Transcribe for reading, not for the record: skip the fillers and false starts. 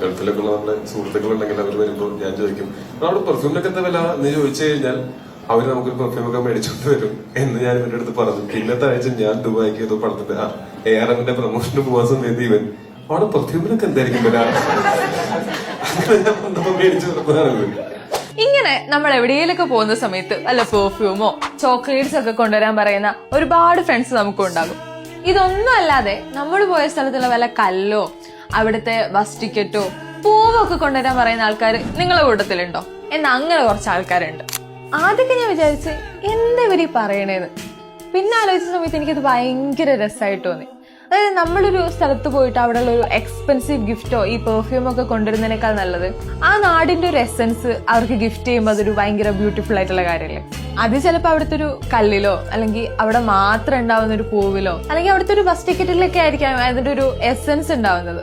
ഗൾഫിലൊക്കെ ഉള്ള നമ്മുടെ സുഹൃത്തുക്കളുണ്ടെങ്കിൽ അവർ വരുമ്പോൾ ഞാൻ ചോദിക്കും അവിടെ പെർഫ്യൂമിനൊക്കെ എന്താ വില എന്ന് ചോദിച്ചു കഴിഞ്ഞാൽ അവര് നമുക്കൊരു പെർഫ്യൂം ഒക്കെ മേടിച്ചോണ്ട് വരും എന്ന് ഞാൻ ഇവരുടെ അടുത്ത് പറഞ്ഞു. പിന്നത്തെ ആഴ്ച ഞാൻ ദുബായിക്ക് ഏതോ പടത്തിന്റെ ARMന്റെ പ്രൊമോഷന് പോവാൻ സമയത്ത് ഇവൻ അവിടെ പെർഫ്യൂമിനൊക്കെ എന്തായിരിക്കും വില അങ്ങനെ ഞാൻ വന്നപ്പോ മേടിച്ചു കൊടുക്കുന്നതാണ്. ഇങ്ങനെ നമ്മൾ എവിടെയെങ്കിലൊക്കെ പോകുന്ന സമയത്ത് അല്ല പെർഫ്യൂമോ ചോക്ലേറ്റ്സ് ഒക്കെ കൊണ്ടുവരാൻ പറയുന്ന ഒരുപാട് ഫ്രണ്ട്സ് നമുക്കും ഉണ്ടാകും. ഇതൊന്നും അല്ലാതെ നമ്മൾ പോയ സ്ഥലത്തുള്ള വല്ല കല്ലോ അവിടുത്തെ ബസ് ടിക്കറ്റോ പൂവോ ഒക്കെ കൊണ്ടുവരാൻ പറയുന്ന ആൾക്കാർ നിങ്ങളെ കൂട്ടത്തിലുണ്ടോ? എന്നാ അങ്ങനെ കുറച്ച് ആൾക്കാരുണ്ട്. ആദ്യമൊക്കെ ഞാൻ വിചാരിച്ച് എന്താ ഇവരീ പറയണേന്ന്. പിന്നെ ആലോചിച്ച സമയത്ത് എനിക്കത് ഭയങ്കര രസമായിട്ട് തോന്നി. അതായത് നമ്മളൊരു സ്ഥലത്ത് പോയിട്ട് അവിടെയുള്ള ഒരു എക്സ്പെൻസീവ് ഗിഫ്റ്റോ ഈ പെർഫ്യൂമോ ഒക്കെ കൊണ്ടുവരുന്നതിനേക്കാൾ നല്ലത് ആ നാടിന്റെ ഒരു എസെൻസ് അവർക്ക് ഗിഫ്റ്റ് ചെയ്യുമ്പോൾ അതൊരു ഭയങ്കര ബ്യൂട്ടിഫുൾ ആയിട്ടുള്ള കാര്യമല്ലേ. അത് ചിലപ്പോൾ അവിടുത്തെ ഒരു കല്ലിലോ അല്ലെങ്കിൽ അവിടെ മാത്രം ഉണ്ടാവുന്ന ഒരു പൂവിലോ അല്ലെങ്കിൽ അവിടുത്തെ ഒരു ബസ് ടിക്കറ്റിലൊക്കെ ആയിരിക്കാം അതിന്റെ ഒരു എസെൻസ് ഉണ്ടാവുന്നത്.